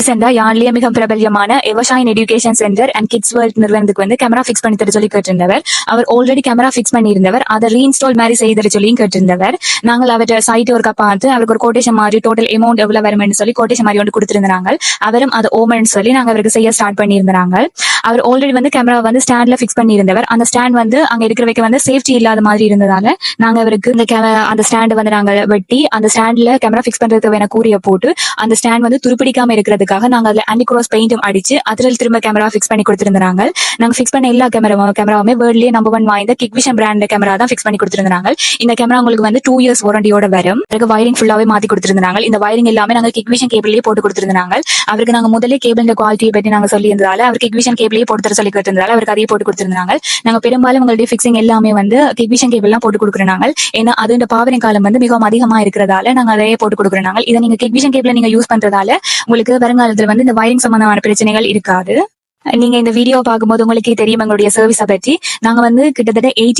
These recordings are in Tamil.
ரீசெண்டா யாழ்லயே மிக பிரபல்யமான evershine education centre and kids world நிறுவனத்துக்கு வந்து கேமரா ஃபிக்ஸ் பண்ணி தர சொல்லி கேட்டிருந்தவர். அவர் ஆல்ரெடி கேமரா ஃபிக்ஸ் பண்ணியிருந்தவர், அதை ரீஇன்ஸ்டால் மாதிரி செய்து சொல்லியும் கேட்டிருந்தவர். நாங்கள் அவற்றை சைட் ஒர்க்கா பார்த்து அவருக்கு ஒரு கோட்டேஷன் மாதிரி டோட்டல் அமௌண்ட் எவ்வளவு வரும்னு சொல்லி கோட்டேஷன் மாதிரி ஒன்று கொடுத்திருந்தாங்க. அவரும் அது ஓமன்னு சொல்லி நாங்க அவருக்கு செய்ய ஸ்டார்ட் பண்ணியிருந்தாங்க. அவர் ஆல்ரெடி வந்து கேமரா வந்து ஸ்டாண்ட்ல ஃபிக்ஸ் பண்ணியிருந்தவர். அந்த ஸ்டாண்ட் வந்து அங்க இருக்கிறவைக்கு வந்து சேஃப்டி இல்லாத மாதிரி இருந்ததால நாங்க அவருக்கு இந்த அந்த ஸ்டாண்ட் வந்து நாங்க வெட்டி அந்த ஸ்டாண்ட்ல கேமரா ஃபிக்ஸ் பண்றதுக்கு வேணா கூறிய போட்டு அந்த ஸ்டாண்ட் வந்து துருப்பிடிக்காம இருக்கிறதுக்காக நாங்க அதுல ஆன்டிக்ரோஸ் பெயிண்டும் அடிச்சு அதுல திரும்ப கேமரா ஃபிக்ஸ் பண்ணி கொடுத்திருந்தாங்க. நாங்க ஃபிக்ஸ் பண்ண எல்லா கேமராவுமே வேர்ல்ட்லயே நம்பர் 1 வாய்ந்த கிக்விஷன் பிராண்ட் கேமரா தான் ஃபிக்ஸ் பண்ணி கொடுத்திருந்தாங்க. இந்த கேமரா உங்களுக்கு வந்து 2 years வாரண்டியோட வரும். அதுக்கு வயரிங் ஃபுல்லாவே மாத்தி கொடுத்திருந்தாங்க. இந்த வயரிங் எல்லாமே நாங்க கிக்விஷன் கேபிள்லயே போட்டு கொடுத்திருந்தாங்க. அவருக்கு நாங்க முதலே கேபிள் குவாலிட்டியை பற்றி நாங்க சொல்லி இருந்ததால அவர் கிக்விஷன் கேபிள்லயே போட்டு தர சொல்லி கேட்டிருந்தால அவருக்கு அதையே போட்டு கொடுத்திருந்தாங்க. நாங்க பெரும்பாலும் உங்களுடைய ஃபிக்ஸிங் எல்லாமே வந்து கிக்விஷன் கேபிள் எல்லாம் போட்டு கொடுக்குறாங்க. ஏன்னா அது இந்த பாவரிங் காலம் வந்து மிகவும் அதிகமா இருக்கிறதால நாங்க அதையே போட்டு கொடுக்குறாங்க. இதை நீங்க கிக்விஷன் கேபிள் நீங்க யூஸ் பண்றதால உங்களுக்கு வருங்காலத்துல வந்து இந்த வயரிங் சம்பந்தமான பிரச்சனைகள் இருக்காது. நீங்க இந்த வீடியோ பார்க்கும்போது உங்களுக்கே தெரியும் எங்களுடைய சர்வீஸை பற்றி. நாங்க வந்து கிட்டத்தட்ட 8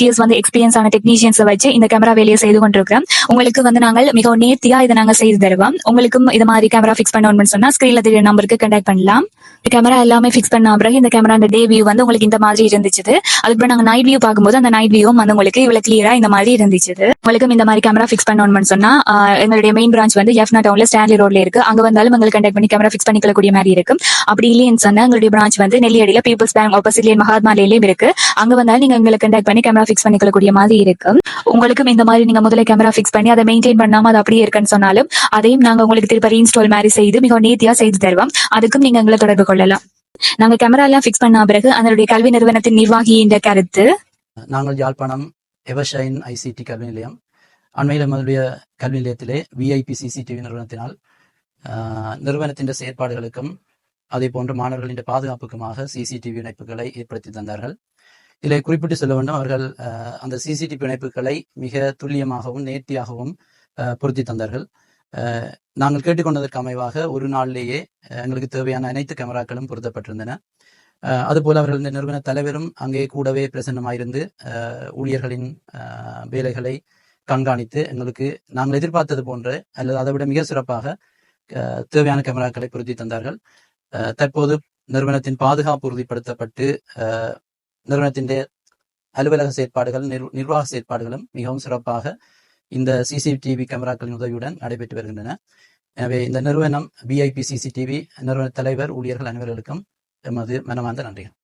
years வந்து எக்ஸ்பீரியன்ஸ் ஆன டெக்னீஷியன்ஸை வச்சு இந்த கேமரா வேலையை செய்து கொண்டிருக்கிறோம். உங்களுக்கு வந்து நாங்கள் மிகவும் நேர்த்தியா இதை நாங்க செய்து தருவோம். உங்களுக்கும் இது மாதிரி கேமரா ஃபிக்ஸ் பண்ணணும்னு சொன்னா ஸ்கிரீன்ல தெரிய நம்பருக்கு கான்டாக்ட் பண்ணலாம். இந்த கேமரா எல்லாமே ஃபிக்ஸ் பண்ண பிறகு இந்த கேமரா அந்த டே வியூ வந்து உங்களுக்கு இந்த மாதிரி இருந்துச்சு. அதுக்கப்புறம் நாங்க நைட் வியூ பார்க்கும்போது அந்த நைட் வியூ வந்து உங்களுக்கு இவ்வளவு கிளியரா இந்த மாதிரி இருந்துச்சு. உங்களுக்கும் இந்த மாதிரி கேமரா ஃபிக்ஸ் பண்ணணும்னு சொன்னா எங்களுடைய மெயின் பிரான்ச் வந்து எஃப்னா டவுன்ல ஸ்டான்லி ரோட்ல இருக்கு. அங்க வந்தாலும் உங்களுக்கு கான்டாக்ட் பண்ணி கேமரா ஃபிக்ஸ் பண்ணிக்கக்கூடிய மாதிரி இருக்கும். அப்படி இல்லைன்னு சொன்னா எங்களுடைய பிரான்ச் வந்து நெல்லியடியில பீப்புள்ஸ் பேங்க் ஆப்போசிட்ல மகாத்மா லேலயும் இருக்கு. அங்க வந்தாலும் நீங்க எங்களை கான்டாக்ட் பண்ணி கேமரா ஃபிக்ஸ் பண்ணிக்கக்கூடிய மாதிரி இருக்கும். உங்களுக்கும் இந்த மாதிரி நீங்க முதல்ல கேமரா ஃபிக்ஸ் பண்ணி அதை மெயின்டைன் பண்ணாம அது அப்படியே இருக்குன்னு சொன்னாலும் அதையும் நாங்க உங்களுக்கு திருப்பி ரீஇன்ஸ்டால் மாதிரி செய்து மிக நேர்த்தியா செய்து தருவோம். அதுக்கும் நீங்க எங்களை தொடர்பு கொள்ளலாம். நாங்க கேமரா எல்லாம் ஃபிக்ஸ் பண்ண பிறகு அதனுடைய கல்வி நிறுவனத்தின் நிர்வாகி என்ற கருத்து. நாங்கள் யாழ்ப்பாணம் எவர்ஷைன் ஐசிடி கல்வி நிலையம் அண்மையில் நம்மளுடைய கல்வி நிலையத்திலே விஐபி சிசிடிவி நிறுவனத்தினால் நிறுவனத்தின் செயற்பாடுகளுக்கும் அதே போன்று மாணவர்களின் பாதுகாப்புக்குமாக சிசிடிவி இணைப்புகளை ஏற்படுத்தி தந்தார்கள். இதில் குறிப்பிட்டு சொல்ல வேண்டும், அவர்கள் அந்த சிசிடிவி இணைப்புகளை மிக துல்லியமாகவும் நேர்த்தியாகவும் பொருத்தி தந்தார்கள். நாங்கள் கேட்டுக்கொண்டதற்கு அமைவாக ஒரு நாளிலேயே எங்களுக்கு தேவையான அனைத்து கேமராக்களும் பொருத்தப்பட்டிருந்தன. அதுபோல அவர்கள் இந்த நிறுவன தலைவரும் அங்கே கூடவே பிரசன்னமாயிருந்து ஊழியர்களின் வேலைகளை கண்காணித்து எங்களுக்கு நாங்கள் எதிர்பார்த்தது போன்ற அல்லது அதை விட மிக சிறப்பாக தேவையான கேமராக்களை பொருத்தி தந்தார்கள். தற்போது நிறுவனத்தின் பாதுகாப்பு உறுதிப்படுத்தப்பட்டு நிறுவனத்தின் அலுவலக செயற்பாடுகள் நிர்வாக செயற்பாடுகளும் மிகவும் சிறப்பாக இந்த சிசிடிவி கேமராக்களின் உதவியுடன் நடைபெற்று வருகின்றன. எனவே இந்த நிறுவனம் விஐபி சிசிடிவி நிறுவன தலைவர் ஊழியர்கள் அனைவர்களுக்கும் எமது மனமார்ந்த நன்றிகள்.